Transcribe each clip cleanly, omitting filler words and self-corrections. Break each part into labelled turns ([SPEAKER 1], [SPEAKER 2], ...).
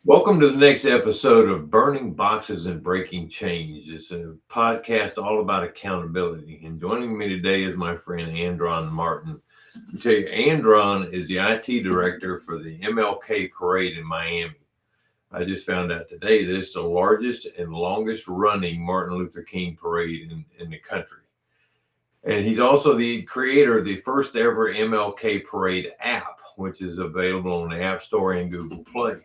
[SPEAKER 1] Welcome to the next episode of Burning Boxes and Breaking Change. It's a podcast all about accountability. And joining me today is my friend Andron Martin. I tell you, Andron is the IT director for the MLK parade in Miami. I just found out today that it's the largest and longest running Martin Luther King parade in the country. And he's also the creator of the first ever MLK parade app, which is available on the App Store and Google Play.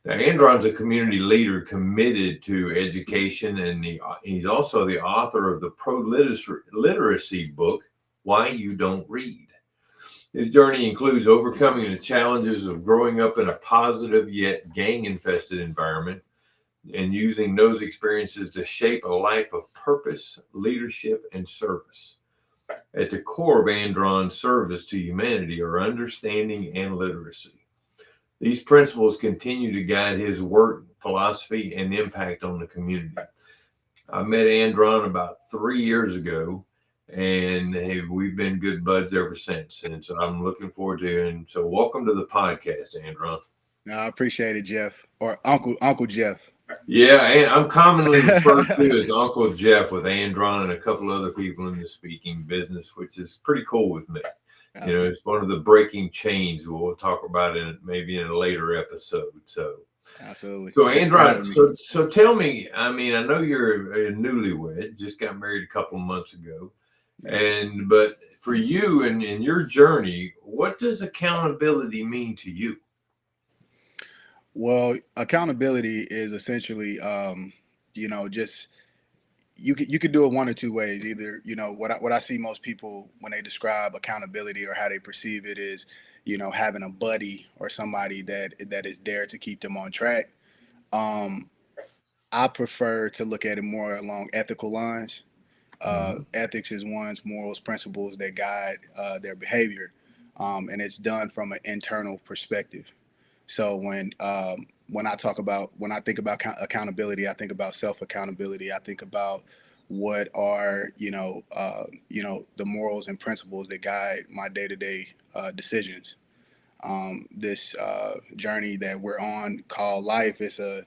[SPEAKER 1] Now, Andron's a community leader committed to education, and he's also the author of the pro literacy book, Why You Don't Read. His journey includes overcoming the challenges of growing up in a positive yet gang infested environment and using those experiences to shape a life of purpose, leadership, and service. At the core of Andron's service to humanity are understanding and literacy. These principles continue to guide his work, philosophy, and impact on the community. I met Andron about 3 years ago, and we've been good buds ever since. And so I'm looking forward to it. And so, welcome to the podcast, Andron.
[SPEAKER 2] No, I appreciate it, Jeff, or Uncle Jeff.
[SPEAKER 1] Yeah, and I'm commonly referred to as Uncle Jeff with Andron and a couple other people in the speaking business, which is pretty cool with me.
[SPEAKER 2] Absolutely.
[SPEAKER 1] It's one of the breaking chains we'll talk about in maybe in a later episode. So,
[SPEAKER 2] Absolutely.
[SPEAKER 1] so
[SPEAKER 2] Thanks for
[SPEAKER 1] Andron,
[SPEAKER 2] having me.
[SPEAKER 1] so tell me. I mean, I know you're a newlywed, just got married a couple of months ago,
[SPEAKER 2] Yeah.
[SPEAKER 1] and but for you and in your journey, what does accountability mean to you?
[SPEAKER 2] Well, accountability is essentially, just you could do it one or two ways. Either what I see most people when they describe accountability or how they perceive it is, having a buddy or somebody that is there to keep them on track. Um, I prefer to look at it more along ethical lines.
[SPEAKER 1] Mhm.
[SPEAKER 2] Ethics is one's morals, principles that guide their behavior, and it's done from an internal perspective. So when I think about accountability, I think about self accountability. I think about what are the morals and principles that guide my day to day decisions. This journey that we're on called life is a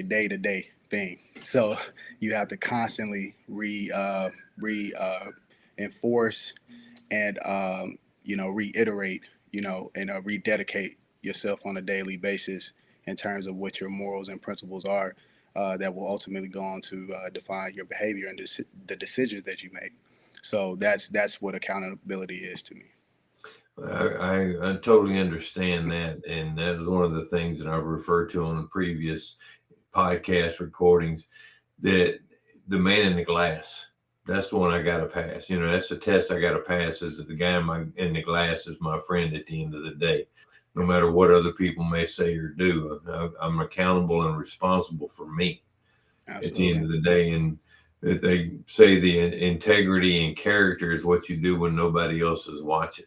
[SPEAKER 2] day to day thing. So you have to constantly re enforce and reiterate, and rededicate yourself on a daily basis in terms of what your morals and principles are, that will ultimately go on to define your behavior and the decisions that you make. So that's what accountability is to me.
[SPEAKER 1] I totally understand that, and that was one of the things that I've referred to on the previous podcast recordings. That the man in the glass, that's the one I got to pass. That's the test I got to pass. Is that the guy in the glass is my friend at the end of the day, no matter what other people may say or do. I'm accountable and responsible for me at the end
[SPEAKER 2] Absolutely.
[SPEAKER 1] of the day, and they say the integrity and character is what you do when nobody else is watching.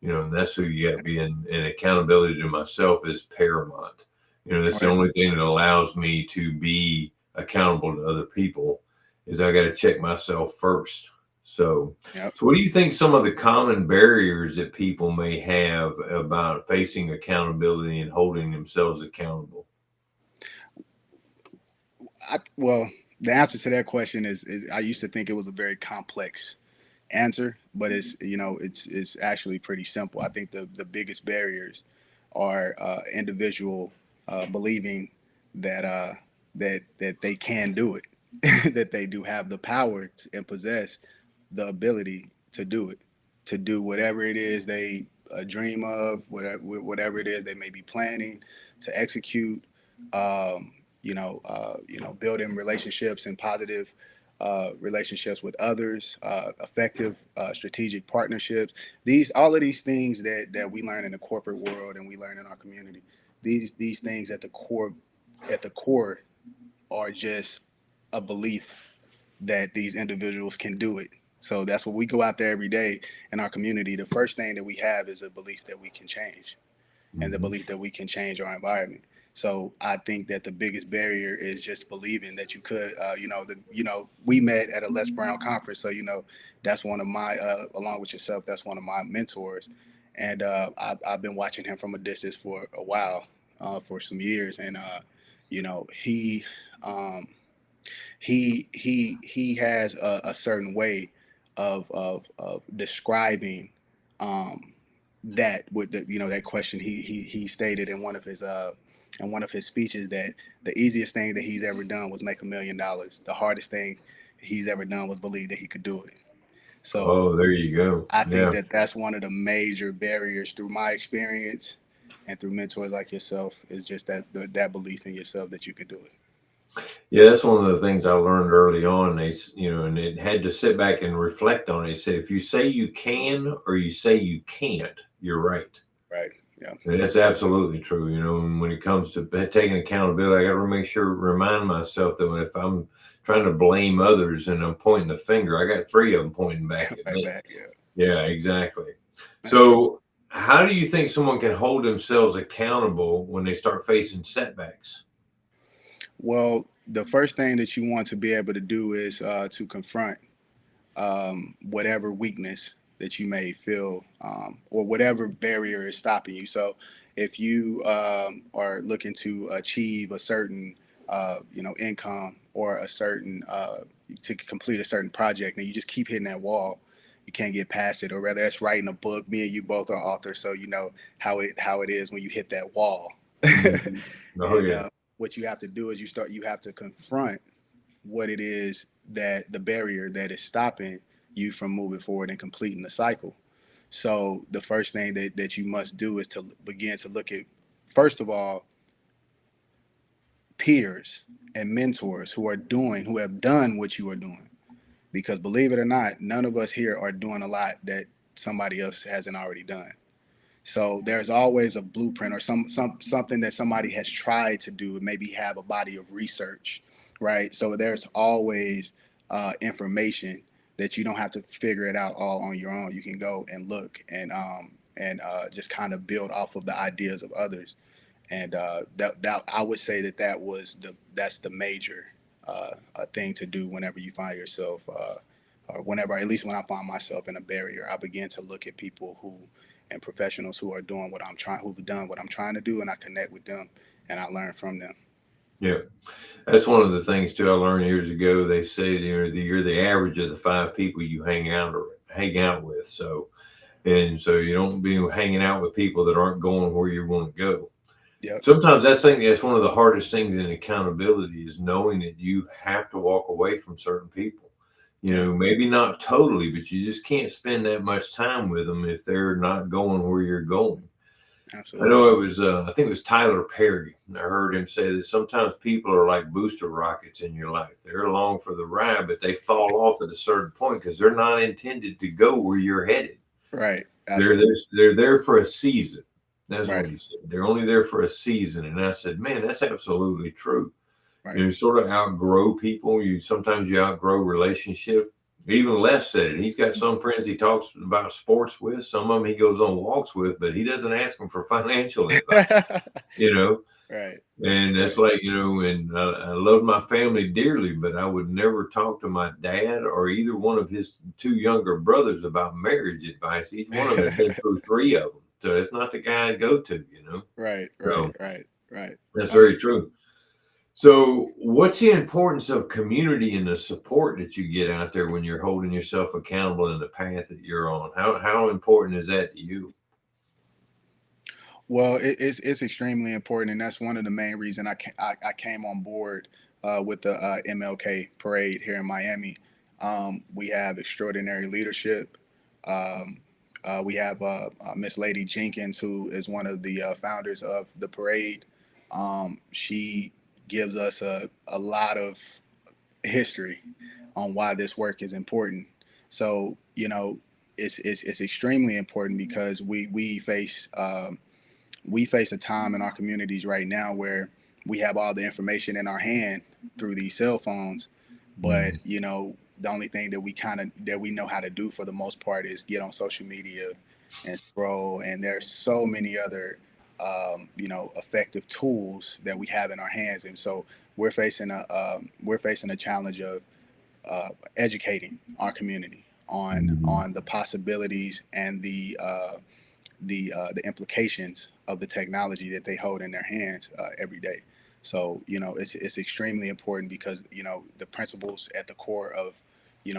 [SPEAKER 1] And that's who you got to be in. And accountability to myself is paramount. That's the
[SPEAKER 2] Right.
[SPEAKER 1] only thing that allows me to be accountable to other people is I got to check myself first. So,
[SPEAKER 2] Yep.
[SPEAKER 1] so what do you think some of the common barriers that people may have about facing accountability and holding themselves accountable?
[SPEAKER 2] Well, the answer to that question is I used to think it was a very complex answer, but it's actually pretty simple. I think the biggest barriers are individual believing that that they can do it, that they do have the power and possess the ability to do it, to do whatever it is they dream of, whatever it is they may be planning to execute. Building relationships and positive relationships with others, effective strategic partnerships. These all of these things that we learn in the corporate world and we learn in our community. These things at the core are just a belief that these individuals can do it. So that's what we go out there every day in our community. The first thing that we have is a belief that we can change and the
[SPEAKER 1] Hmm.
[SPEAKER 2] belief that we can change our environment. So I think that the biggest barrier is just believing that you could. We met at a Les Brown conference, so that's one of my, along with yourself, that's one of my mentors, and I've been watching him from a distance for a while. for some years, and you know, um, he has a certain way of describing um, that with the that question. He stated in one of his speeches that the easiest thing that he's ever done was make $1 million. The hardest thing he's ever done was believe that he could do it. So
[SPEAKER 1] Oh, there you go.
[SPEAKER 2] I think
[SPEAKER 1] Yeah.
[SPEAKER 2] that that's one of the major barriers through my experience and through mentors like yourself, is just that belief in yourself that you could do it.
[SPEAKER 1] Yeah, that's one of the things I learned early on. And it had to sit back and reflect on it. They said, if you say you can or you say you can't, you're right.
[SPEAKER 2] Right. Yeah.
[SPEAKER 1] And that's absolutely true. And when it comes to taking accountability, I got to make sure, remind myself that if I'm trying to blame others and I'm pointing the finger, I got three of them pointing back at
[SPEAKER 2] Right
[SPEAKER 1] me.
[SPEAKER 2] back. Yeah.
[SPEAKER 1] Yeah, exactly.
[SPEAKER 2] That's true.
[SPEAKER 1] So, how do you think someone can hold themselves accountable when they start facing setbacks?
[SPEAKER 2] Well, the first thing that you want to be able to do is to confront whatever weakness that you may feel, or whatever barrier is stopping you. So, if you are looking to achieve a certain, income, or a certain to complete a certain project, and you just keep hitting that wall, you can't get past it. Or rather, that's writing a book. Me and you both are authors, so you know how it is when you hit that wall.
[SPEAKER 1] Mhm. Oh
[SPEAKER 2] And
[SPEAKER 1] yeah.
[SPEAKER 2] what you have to do is you have to confront what it is, that the barrier that is stopping you from moving forward and completing the cycle. So the first thing that you must do is to begin to look at, first of all, peers and mentors who have done what you are doing. Because believe it or not, none of us here are doing a lot that somebody else hasn't already done. So there's always a blueprint, or something that somebody has tried to do, and maybe have a body of research, right? So there's always information that you don't have to figure it out all on your own. You can go and look and just kind of build off of the ideas of others. And that I would say that's the major thing to do whenever you find yourself, or whenever, at least when I find myself in a barrier, I begin to look at people who and professionals who are doing who've done what I'm trying to do, and I connect with them and I learn from them.
[SPEAKER 1] Yeah. That's one of the things too I learned years ago. They say you're the average of the five people you hang out with. So you don't be hanging out with people that aren't going where you want to go.
[SPEAKER 2] Yep.
[SPEAKER 1] Sometimes that's one of the hardest things in accountability, is knowing that you have to walk away from certain people.
[SPEAKER 2] Yep.
[SPEAKER 1] Maybe not totally, but you just can't spend that much time with them if they're not going where you're going. I
[SPEAKER 2] Absolutely.
[SPEAKER 1] know it was, I think it was Tyler Perry. I heard him say that sometimes people are like booster rockets in your life. They're along for the ride, but they fall off at a certain point because they're not intended to go where you're headed.
[SPEAKER 2] Right.
[SPEAKER 1] They're
[SPEAKER 2] Absolutely.
[SPEAKER 1] there, they're there for a season. That's what
[SPEAKER 2] Right.
[SPEAKER 1] he said. They're only there for a season. And I said, man, that's absolutely true.
[SPEAKER 2] Right.
[SPEAKER 1] You sort of outgrow people. You outgrow relationship. Even Les said it. He's got some friends he talks about sports with. Some of them he goes on walks with, but he doesn't ask them for financial advice. You know,
[SPEAKER 2] Right.
[SPEAKER 1] and that's
[SPEAKER 2] Right.
[SPEAKER 1] like, and I love my family dearly, but I would never talk to my dad or either one of his two younger brothers about marriage advice. Each one of them had been through three of them. So it's not the guy I'd go to.
[SPEAKER 2] Right. Right.
[SPEAKER 1] So
[SPEAKER 2] Right. Right.
[SPEAKER 1] that's very
[SPEAKER 2] Understood.
[SPEAKER 1] true. So, what's the importance of community and the support that you get out there when you're holding yourself accountable in the path that you're on? How important is that to you?
[SPEAKER 2] Well, it's extremely important, and that's one of the main reasons I came on board with the MLK parade here in Miami. We have extraordinary leadership. Um, we have Miss Lady Jenkins, who is one of the founders of the parade. She gives us a lot of history on why this work is important. So, it's extremely important because we face a time in our communities right now where we have all the information in our hand through these cell phones, but
[SPEAKER 1] Mm,
[SPEAKER 2] the only thing that we know how to do for the most part is get on social media and scroll. And there's so many other effective tools that we have in our hands. And so we're facing a challenge of educating our community
[SPEAKER 1] mhm,
[SPEAKER 2] on the possibilities and the implications of the technology that they hold in their hands every day. So it's extremely important because the principles at the core of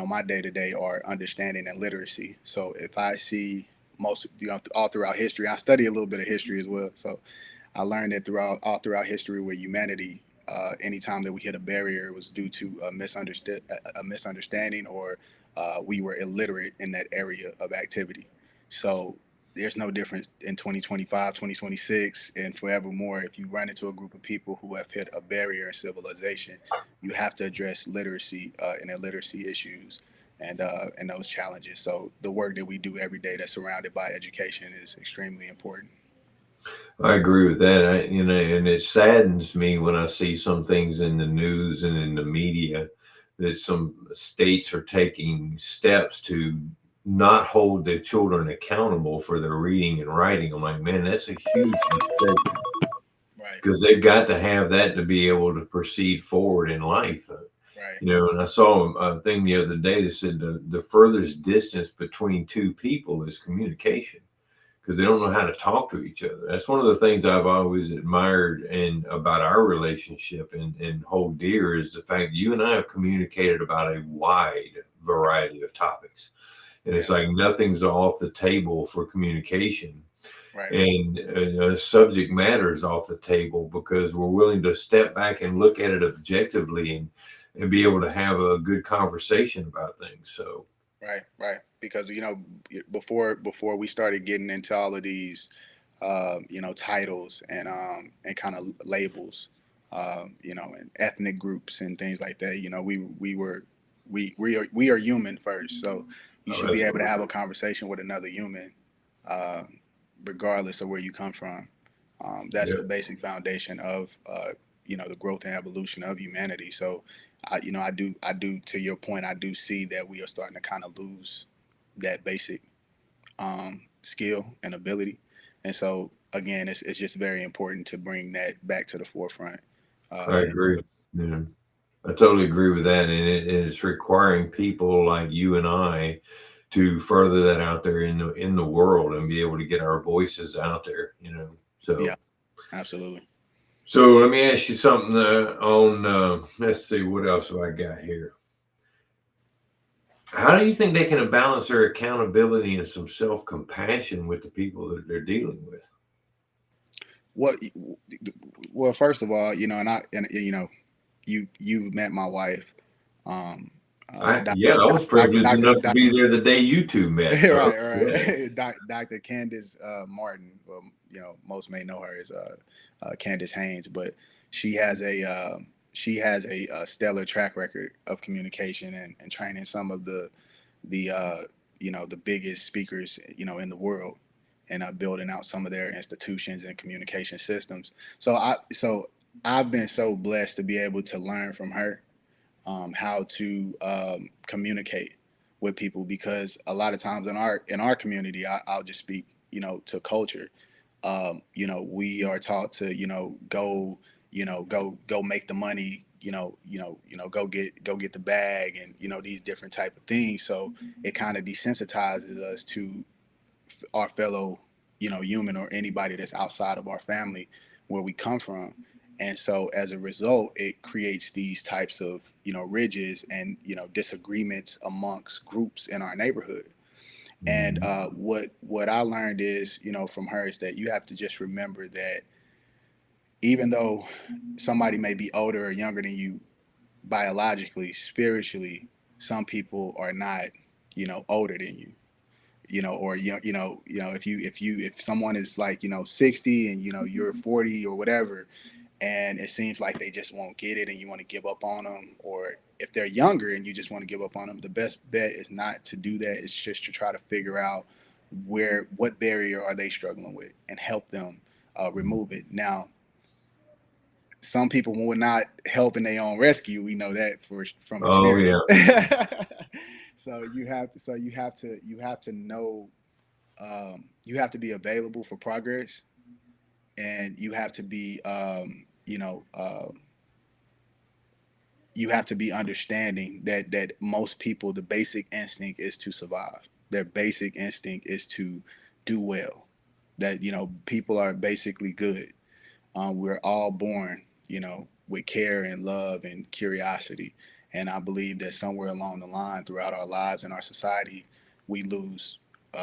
[SPEAKER 2] my day to day are understanding and literacy. So if I see most all throughout history, I study a little bit of history as well. So I learned that all throughout history with humanity, anytime that we hit a barrier, it was due to a misunderstanding, or we were illiterate in that area of activity. So there's no difference in 2025, 2026, and forevermore. If you run into a group of people who have hit a barrier in civilization, you have to address literacy and illiteracy issues and those challenges. So the work that we do every day that's surrounded by education is extremely important.
[SPEAKER 1] I agree with that. And it saddens me when I see some things in the news and in the media that some states are taking steps to not hold their children accountable for their reading and writing. I'm like, man, that's a huge mistake
[SPEAKER 2] Right,
[SPEAKER 1] because they've got to have that to be able to proceed forward in life.
[SPEAKER 2] right,
[SPEAKER 1] And I saw a thing the other day that said the furthest distance between two people is communication because they don't know how to talk to each other. That's one of the things I've always admired and about our relationship and hold dear is the fact that you and I have communicated about a wide variety of topics. And it's
[SPEAKER 2] yeah,
[SPEAKER 1] like nothing's off the table for communication.
[SPEAKER 2] right.
[SPEAKER 1] And subject matter is off the table because we're willing to step back and look at it objectively and be able to have a good conversation about things. So,
[SPEAKER 2] Right, right. Because before we started getting into all of these, titles and kind of labels, and ethnic groups and things like that. We are human first. So you
[SPEAKER 1] oh,
[SPEAKER 2] should be able to
[SPEAKER 1] absolutely.
[SPEAKER 2] have a conversation with another human, uh, regardless of where you come from. That's
[SPEAKER 1] Yeah,
[SPEAKER 2] the basic foundation of the growth and evolution of humanity. So I do to your point, I do see that we are starting to kind of lose that basic skill and ability. And so again, it's just very important to bring that back to the forefront.
[SPEAKER 1] I
[SPEAKER 2] Um,
[SPEAKER 1] agree. Yeah. I totally agree with that, and it's requiring people like you and I to further that out there in the world and be able to get our voices out there.
[SPEAKER 2] yeah,
[SPEAKER 1] So
[SPEAKER 2] absolutely.
[SPEAKER 1] let me ask you something on. Let's see, what else have I got here? How do you think they can balance their accountability and some self compassion with the people that they're dealing with?
[SPEAKER 2] What? Well, first of all, you've met my wife, um,
[SPEAKER 1] Yeah, I was privileged enough to be there the day you two met. So
[SPEAKER 2] right,
[SPEAKER 1] yeah,
[SPEAKER 2] right. Dr. Candace Martin. Well, most may know her as Candace Haynes, but she has a stellar track record of communication and training some of the biggest speakers in the world, and building out some of their institutions and communication systems. I've been so blessed to be able to learn from her how to communicate with people, because a lot of times in our community, I'll just speak to culture. We are taught to go go make the money, go get the bag, and these different type of things. So it kind of desensitizes us to our fellow human, or anybody that's outside of our family where we come from. And so as a result, it creates these types of ridges and disagreements amongst groups in our neighborhood. And
[SPEAKER 1] mhm.
[SPEAKER 2] what I learned is from her is that you have to just remember that even though somebody may be older or younger than you biologically, spiritually, some people are not older than you. Or if someone is like 60 and you're 40 or whatever, and it seems like they just won't get it and you want to give up on them, or if they're younger and you just want to give up on them, the best bet is not to do that. It's just to try to figure out what barrier are they struggling with and help them remove it. Now, some people will not help in their own rescue. We know that from
[SPEAKER 1] Oh
[SPEAKER 2] experience.
[SPEAKER 1] yeah.
[SPEAKER 2] So you have to know, you have to be available for progress, and you have to be understanding that most people, the basic instinct is to survive. Their basic instinct is to do well. that, people are basically good. We're all born, with care and love and curiosity. And I believe that somewhere along the line throughout our lives and our society, we lose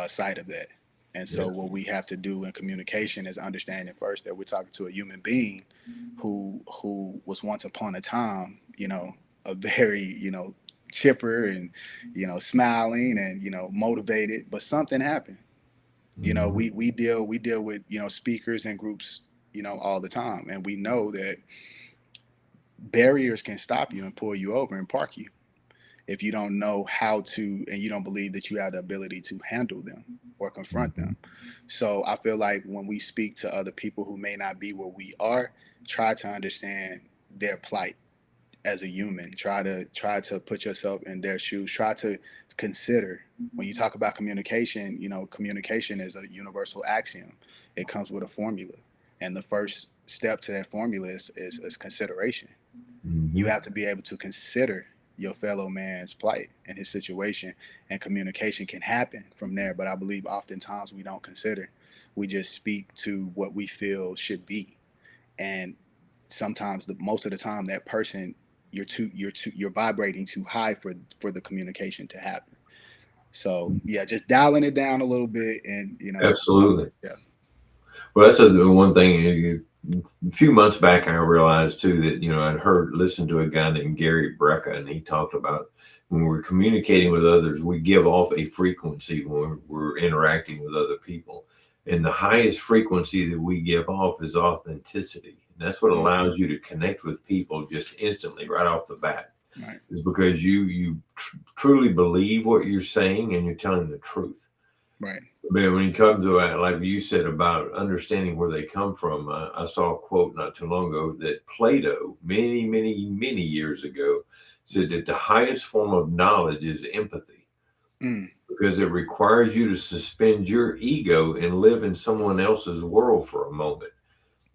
[SPEAKER 2] sight of that. And
[SPEAKER 1] Yeah.
[SPEAKER 2] so, what we have to do in communication is understanding first that we're talking to a human being who was once upon a time, a very, chipper and, smiling and, motivated, but something happened.
[SPEAKER 1] Mhm.
[SPEAKER 2] We deal with, speakers and groups, all the time, and we know that barriers can stop you and pull you over and park you if you don't know how to, and you don't believe that you have the ability to handle them or confront them.
[SPEAKER 1] Mhm.
[SPEAKER 2] So I feel like when we speak to other people who may not be where we are, try to understand their plight as a human. Try to put yourself in their shoes. Try to consider, when you talk about communication, communication is a universal axiom. It comes with a formula, and the first step to that formula is consideration. You
[SPEAKER 1] Mhm.
[SPEAKER 2] have to be able to consider your fellow man's plight and his situation, and communication can happen from there. But I believe oftentimes we don't consider. We just speak to what we feel should be, and sometimes, the most of the time, that person, you're vibrating too high for the communication to happen. So yeah, just dialing it down a little bit, and
[SPEAKER 1] Absolutely.
[SPEAKER 2] yeah.
[SPEAKER 1] Well, that's the one thing. A few months back, I realized too that I'd listened to a guy named Gary Brecka, and he talked about when we're communicating with others, we give off a frequency when we're interacting with other people, and the highest frequency that we give off is authenticity, and that's what
[SPEAKER 2] Mm,
[SPEAKER 1] allows you to connect with people just instantly right off the bat.
[SPEAKER 2] right,
[SPEAKER 1] Is because you truly believe what you're saying and you're telling the truth.
[SPEAKER 2] right,
[SPEAKER 1] But when you come to like you said about understanding where they come from, I saw a quote not too long ago that Plato, many, many, many years ago, said that the highest form of knowledge is empathy
[SPEAKER 2] mm,
[SPEAKER 1] because it requires you to suspend your ego and live in someone else's world for a moment.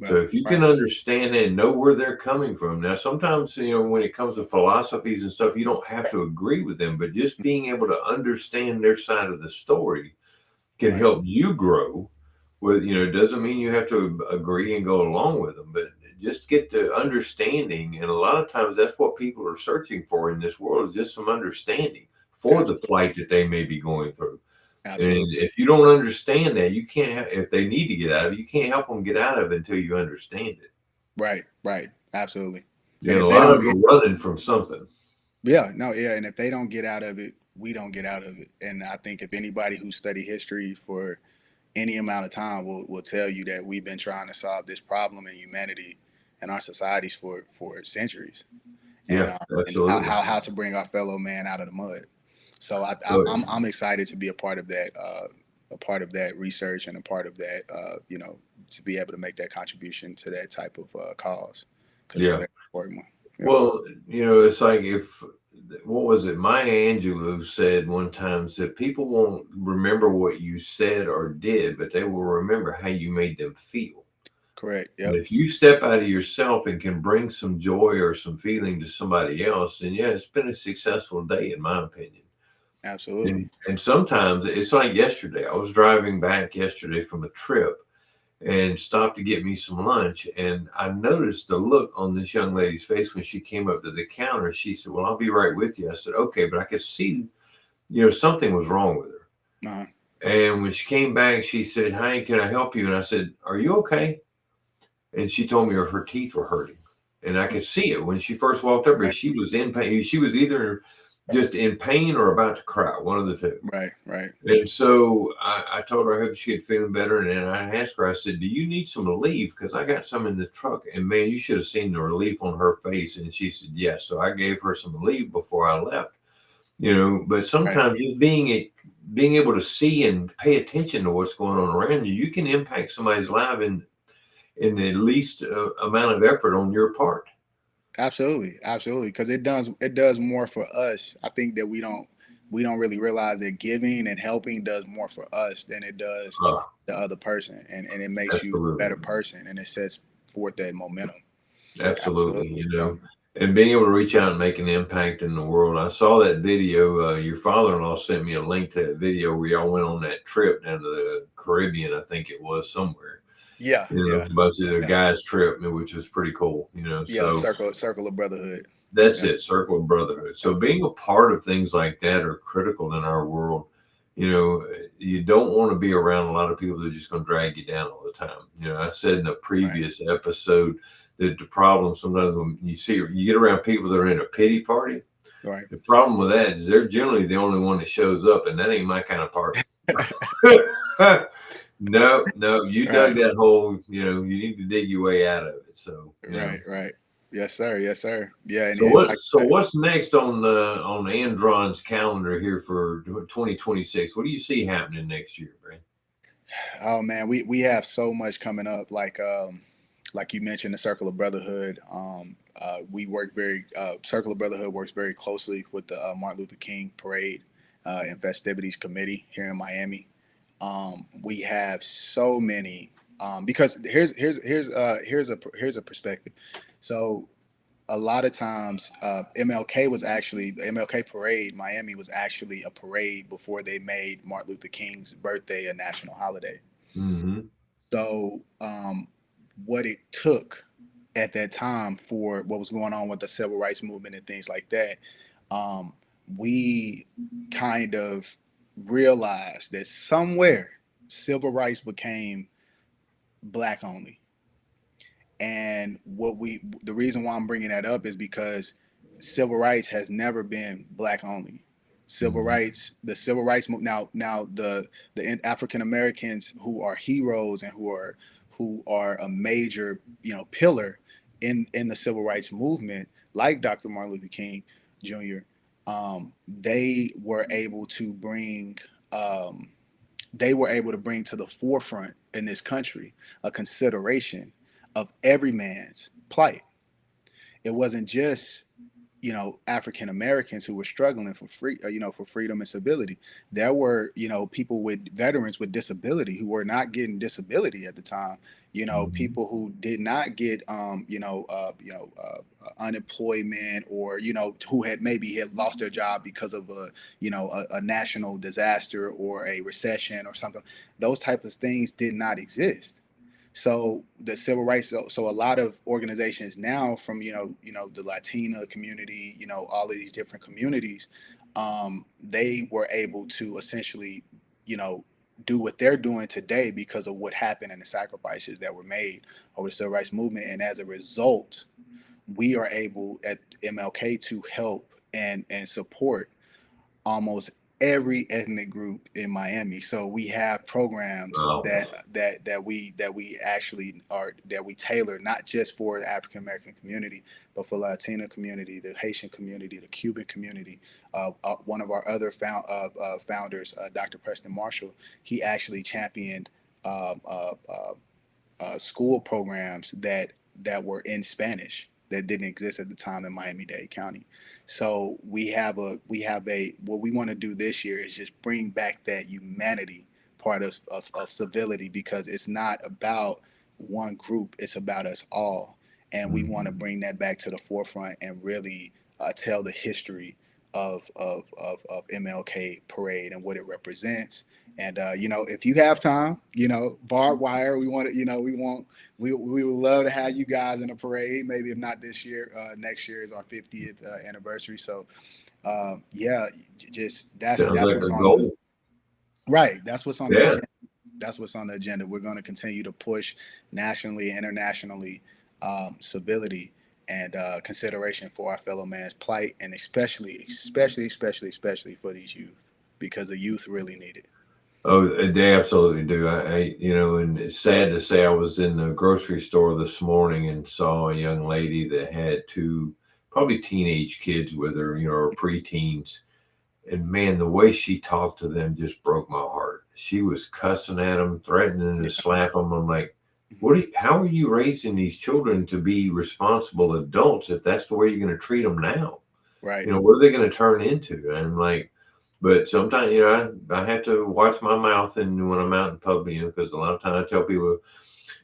[SPEAKER 1] So
[SPEAKER 2] right,
[SPEAKER 1] if you
[SPEAKER 2] right,
[SPEAKER 1] can understand and know where they're coming from, now sometimes when it comes to philosophies and stuff, you don't have to agree with them, but just being able to understand their side of the story can
[SPEAKER 2] right.
[SPEAKER 1] help you grow. With it doesn't mean you have to agree and go along with them, but just get the understanding. And a lot of times that's what people are searching for in this world, is just some understanding for the
[SPEAKER 2] Absolutely,
[SPEAKER 1] plight that they may be going through. And
[SPEAKER 2] absolutely.
[SPEAKER 1] if you don't understand that, you can't if they need to get out of it, you can't help them get out of it until you understand it.
[SPEAKER 2] Right, right, absolutely. And
[SPEAKER 1] A
[SPEAKER 2] if they
[SPEAKER 1] lot
[SPEAKER 2] don't
[SPEAKER 1] of them
[SPEAKER 2] get,
[SPEAKER 1] are running from something.
[SPEAKER 2] yeah, no, yeah, and if they don't get out of it, we don't get out of it. And I think if anybody who study history for any amount of time will tell you that we've been trying to solve this problem in humanity and our societies for centuries, and
[SPEAKER 1] Yeah, absolutely.
[SPEAKER 2] how to bring our fellow man out of the mud. So
[SPEAKER 1] Oh,
[SPEAKER 2] I'm excited to be a part of that research, and a part of that, to be able to make that contribution to that type of cause, because it's a
[SPEAKER 1] yeah.
[SPEAKER 2] very important one. Yep.
[SPEAKER 1] Well, it's like if what was it? Maya Angelou said one time said people won't remember what you said or did, but they will remember how you made them feel.
[SPEAKER 2] Correct.
[SPEAKER 1] And
[SPEAKER 2] Yep.
[SPEAKER 1] if you step out of yourself and can bring some joy or some feeling to somebody else, then yeah, it's been a successful day in my opinion.
[SPEAKER 2] Absolutely.
[SPEAKER 1] And sometimes it's like yesterday. I was driving back yesterday from a trip and stopped to get me some lunch. And I noticed the look on this young lady's face when she came up to the counter. She said, "Well, I'll be right with you." I said, "Okay," but I could see, something was wrong with her.
[SPEAKER 2] Uh-huh.
[SPEAKER 1] And when she came back, she said, "Hi, can I help you?" And I said, "Are you okay?" And she told me her teeth were hurting. And I could see it when she first walked up here.
[SPEAKER 2] Right.
[SPEAKER 1] She was in pain. She was either just in pain or about to cry, one of the two.
[SPEAKER 2] Right. Right.
[SPEAKER 1] And so I told her I hope she had feeling better. And then I asked her, I said, "Do you need some relief? Because I got some in the truck." And man, you should have seen the relief on her face. And she said, "Yes." So I gave her some relief before I left. But
[SPEAKER 2] Right.
[SPEAKER 1] sometimes just being able to see and pay attention to what's going on around you, you can impact somebody's life in the least amount of effort on your part.
[SPEAKER 2] Absolutely, absolutely, because it does more for us. I think that we don't really realize that giving and helping does more for us than it does
[SPEAKER 1] Uh,
[SPEAKER 2] the other person, and it makes you a
[SPEAKER 1] Absolutely.
[SPEAKER 2] better person, and it sets forth that momentum.
[SPEAKER 1] Absolutely.
[SPEAKER 2] Absolutely, yeah.
[SPEAKER 1] and being able to reach out and make an impact in the world. I saw that video. Your father-in-law sent me a link to that video where y'all went on that trip down to the Caribbean. I think it was somewhere.
[SPEAKER 2] Yeah, yeah,
[SPEAKER 1] A bunch of the
[SPEAKER 2] yeah,
[SPEAKER 1] guys' trip, which was pretty cool.
[SPEAKER 2] yeah.
[SPEAKER 1] So
[SPEAKER 2] Circle of brotherhood.
[SPEAKER 1] that's
[SPEAKER 2] Yeah,
[SPEAKER 1] it, circle of brotherhood.
[SPEAKER 2] yeah.
[SPEAKER 1] So being a part of things like that are critical in our world. You know, you don't want to be around a lot of people that are just going to drag you down all the time. I said in a
[SPEAKER 2] Right,
[SPEAKER 1] previous episode that the problem sometimes when you get around people that are in a pity party,
[SPEAKER 2] right.
[SPEAKER 1] the problem with that is they're generally the only one that shows up, and that ain't my kind of party. No, no, you dug
[SPEAKER 2] Right,
[SPEAKER 1] that hole. You need to dig your way out of it. So,
[SPEAKER 2] right, right. Yes, sir. Yes, sir. Yeah,
[SPEAKER 1] So
[SPEAKER 2] and
[SPEAKER 1] what?
[SPEAKER 2] like
[SPEAKER 1] So
[SPEAKER 2] I said,
[SPEAKER 1] what's next on Andron's calendar here for 2026? What do you see happening next year, Brad?
[SPEAKER 2] oh man, we have so much coming up. Like you mentioned, the Circle of Brotherhood. We work very Circle of Brotherhood works very closely with the Martin Luther King Parade and Festivities Committee here in Miami. We have so many because here's a perspective. So a lot of times, MLK was actually the MLK parade. Miami was actually a parade before they made Martin Luther King's birthday a national holiday.
[SPEAKER 1] Mm-hmm.
[SPEAKER 2] So, what it took at that time for what was going on with the civil rights movement and things like that, um, we kind of realized that somewhere civil rights became black only. And the reason why I'm bringing that up is because civil rights has never been black only.
[SPEAKER 1] Mm-hmm.
[SPEAKER 2] The civil rights now the African Americans who are heroes and who are a major pillar in the civil rights movement, like Dr. Martin Luther King Jr. They were able to bring um, to the forefront in this country a consideration of every man's plight. It wasn't just African Americans who were struggling for for freedom and civility. There were people with veterans with disability who were not getting disability at the time.
[SPEAKER 1] Mm-hmm.
[SPEAKER 2] People who did not get unemployment, or who had lost their job because of a national disaster or a recession or something. Those type of things did not exist. So the civil rights, so a lot of organizations now from the Latina community, all of these different communities, they were able to essentially, you know, do what they're doing today because of what happened and the sacrifices that were made over the civil rights movement. And as a result, we are able at MLK to help and support almost every ethnic group in Miami. So we have programs
[SPEAKER 1] Wow.
[SPEAKER 2] that we actually are that we tailor not just for the African American community, but for Latino community, the Haitian community, the Cuban community. One of our other founders, Dr. Preston Marshall, he actually championed um, uh, uh, school programs that were in Spanish that didn't exist at the time in Miami-Dade County. So we have a what we want to do this year is just bring back that humanity part of civility, because it's not about one group, it's about us all. And we want to
[SPEAKER 1] Mm-hmm.
[SPEAKER 2] bring that back to the forefront and really tell the history of MLK Parade and what it represents. And if you have time, barbed wire. We want to, we would love to have you guys in a parade. Maybe if not this year, next year is our 50th anniversary. So yeah, just that's
[SPEAKER 1] Sounds
[SPEAKER 2] that's
[SPEAKER 1] like
[SPEAKER 2] what's
[SPEAKER 1] a
[SPEAKER 2] on the
[SPEAKER 1] goal.
[SPEAKER 2] right. That's what's on the
[SPEAKER 1] Yeah.
[SPEAKER 2] agenda. That's what's on the agenda. We're going to continue to push nationally and internationally civility and consideration for our fellow man's plight, and especially for these youth, because the youth really need it.
[SPEAKER 1] Oh, they absolutely do. And it's sad to say I was in the grocery store this morning and saw a young lady that had two probably teenage kids with her, or preteens. And man, the way she talked to them just broke my heart. She was cussing at them, threatening to
[SPEAKER 2] Yeah.
[SPEAKER 1] slap them. I'm like,
[SPEAKER 2] Mhm.
[SPEAKER 1] how are you raising these children to be responsible adults if that's the way you're going to treat them now?
[SPEAKER 2] Right.
[SPEAKER 1] What are they going to turn into? And I'm like, but sometimes, I have to watch my mouth and when I'm out in public, because a lot of times I tell people,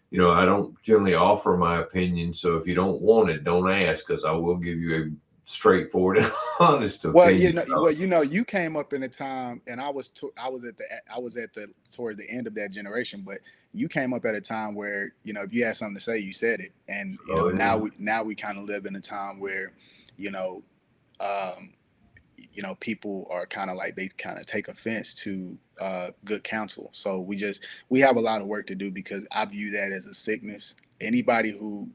[SPEAKER 1] you know, I don't generally offer my opinion. So if you don't want it, don't ask, because I will give you a straightforward and honest
[SPEAKER 2] Well,
[SPEAKER 1] opinion. So,
[SPEAKER 2] you came up in a time, and I was at the toward the end of that generation, but you came up at a time where, if you had something to say, you said it, and
[SPEAKER 1] oh, yeah.
[SPEAKER 2] now we kind of live in a time where, you know, um, people are kind of like, they kind of take offense to good counsel. So we have a lot of work to do, because I view that as a sickness. Anybody who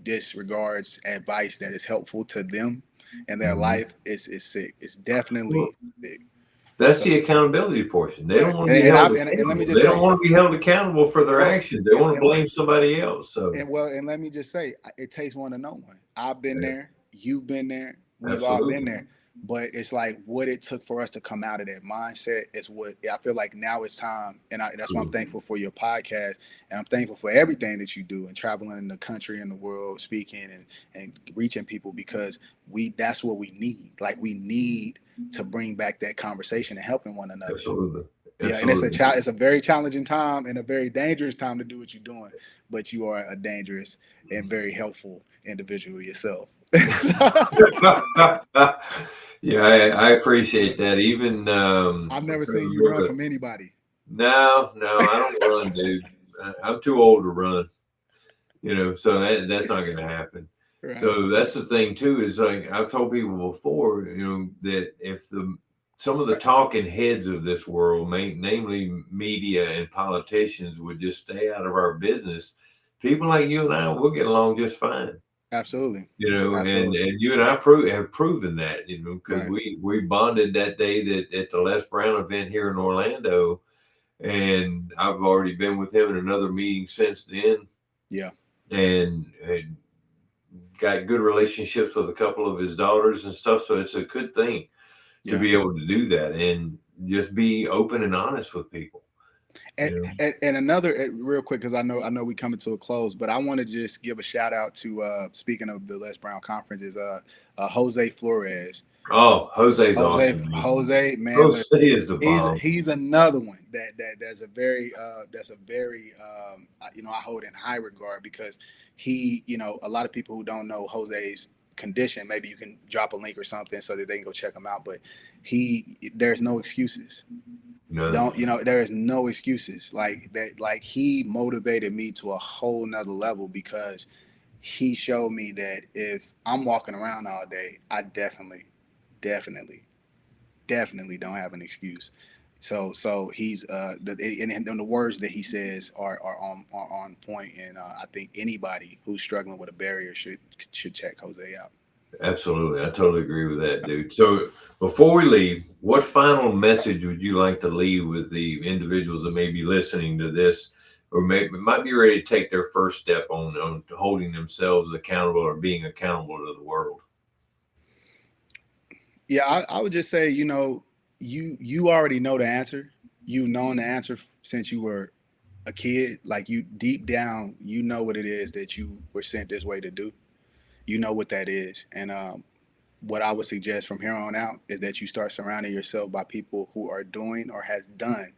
[SPEAKER 2] disregards advice that is helpful to them in their
[SPEAKER 1] Mhm.
[SPEAKER 2] life is sick. It's
[SPEAKER 1] Well,
[SPEAKER 2] definitely sick.
[SPEAKER 1] that's
[SPEAKER 2] So
[SPEAKER 1] the accountability portion. They don't
[SPEAKER 2] right,
[SPEAKER 1] want to be held
[SPEAKER 2] and let me
[SPEAKER 1] accountable.
[SPEAKER 2] just
[SPEAKER 1] They don't
[SPEAKER 2] say,
[SPEAKER 1] want to be held accountable for their
[SPEAKER 2] well,
[SPEAKER 1] actions. They want to
[SPEAKER 2] and
[SPEAKER 1] blame somebody else. So,
[SPEAKER 2] and let me just say, it takes one to know one. I've been
[SPEAKER 1] yeah,
[SPEAKER 2] there, you've been there, we've all been
[SPEAKER 1] absolutely.
[SPEAKER 2] there. But it's like, what it took for us to come out of that mindset is what I feel like now it's time. And that's why I'm
[SPEAKER 1] Mhm.
[SPEAKER 2] thankful for your podcast. And I'm thankful for everything that you do, and traveling in the country and the world, speaking and reaching people, because that's what we need. Like, we need to bring back that conversation and helping one another.
[SPEAKER 1] Absolutely.
[SPEAKER 2] Yeah, and
[SPEAKER 1] Absolutely.
[SPEAKER 2] it's a very challenging time and a very dangerous time to do what you're doing, but you are a dangerous and very helpful individual yourself.
[SPEAKER 1] Yeah, I appreciate that. Even
[SPEAKER 2] I've
[SPEAKER 1] I'm
[SPEAKER 2] never
[SPEAKER 1] trying to
[SPEAKER 2] seen you run
[SPEAKER 1] remember.
[SPEAKER 2] from anybody.
[SPEAKER 1] No, no, I don't run, dude. I'm too old to run. You know, so that's not going to happen.
[SPEAKER 2] Right.
[SPEAKER 1] So that's the thing too. Is like I've told people before, you know, that if some of the talking heads of this world, namely media and politicians, would just stay out of our business, people like you and I will get along just fine.
[SPEAKER 2] Absolutely.
[SPEAKER 1] You know, and
[SPEAKER 2] Absolutely.
[SPEAKER 1] you and I have proven that, you know, because
[SPEAKER 2] Right.
[SPEAKER 1] we bonded that day that at the Les Brown event here in Orlando, and I've already been with him in another meeting since then,
[SPEAKER 2] Yeah.
[SPEAKER 1] and got good relationships with a couple of his daughters and stuff. So it's a good thing to
[SPEAKER 2] Yeah.
[SPEAKER 1] be able to do that and just be open and honest with people.
[SPEAKER 2] And,
[SPEAKER 1] You know,
[SPEAKER 2] and another, real quick, because I know we coming to a close, but I want to just give a shout out to, speaking of the Les Brown conference, is Jose Flores.
[SPEAKER 1] oh, Jose's awesome, dude.
[SPEAKER 2] Jose, man,
[SPEAKER 1] Jose
[SPEAKER 2] look,
[SPEAKER 1] is the bomb.
[SPEAKER 2] he's another one that's a very I hold in high regard, because he, a lot of people who don't know Jose's condition, maybe you can drop a link or something so that they can go check him out. But there's no excuses.
[SPEAKER 1] None.
[SPEAKER 2] Don't, there is no excuses, like that. Like, he motivated me to a whole nother level, because he showed me that if I'm walking around all day, I definitely definitely don't have an excuse. So he's and the words that he says are on point, and I think anybody who's struggling with a barrier should check Jose out.
[SPEAKER 1] Absolutely. I totally agree with that, dude. So before we leave, what final message would you like to leave with the individuals that may be listening to this, or might be ready to take their first step on holding themselves accountable or being accountable to the world?
[SPEAKER 2] Yeah, I would just say, you already know the answer. You've known the answer since you were a kid. Like, you deep down, you know what it is that you were sent this way to do. You know what that is, and what I would suggest from here on out is that you start surrounding yourself by people who are doing or has done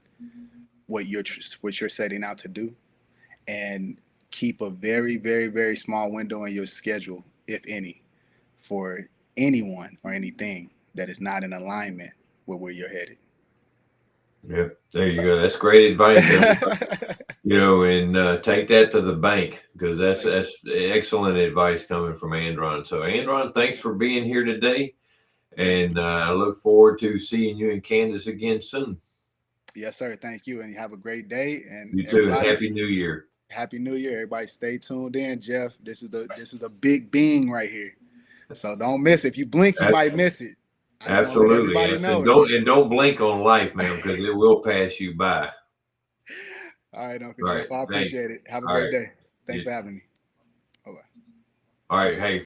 [SPEAKER 2] what you're setting out to do, and keep a very, very, very small window in your schedule, if any, for anyone or anything that is not in alignment with where you're headed.
[SPEAKER 1] Yeah, there you go. That's great advice, everybody. You know, and take that to the bank, because
[SPEAKER 2] Thank
[SPEAKER 1] that's excellent advice coming from Andron. So, Andron, thanks for being here today, and
[SPEAKER 2] you.
[SPEAKER 1] I look forward to seeing you in Kansas again soon.
[SPEAKER 2] Yes, sir. Thank you. And you have a great day. And
[SPEAKER 1] You too, and
[SPEAKER 2] everybody,
[SPEAKER 1] Happy New Year.
[SPEAKER 2] Happy New Year. Everybody stay tuned in. Jeff, this is the big being right here. So don't miss it. If you blink, you might miss it. I just want to let
[SPEAKER 1] Absolutely,
[SPEAKER 2] everybody
[SPEAKER 1] yes,
[SPEAKER 2] know.
[SPEAKER 1] and
[SPEAKER 2] If you
[SPEAKER 1] don't blink on life, man, because it will pass you by.
[SPEAKER 2] All right, Uncle
[SPEAKER 1] All
[SPEAKER 2] Jeff,
[SPEAKER 1] right,
[SPEAKER 2] I
[SPEAKER 1] thanks.
[SPEAKER 2] appreciate it. Have a
[SPEAKER 1] All
[SPEAKER 2] great
[SPEAKER 1] right,
[SPEAKER 2] day. Thanks
[SPEAKER 1] you,
[SPEAKER 2] for having me. Bye bye.
[SPEAKER 1] all right. Hey,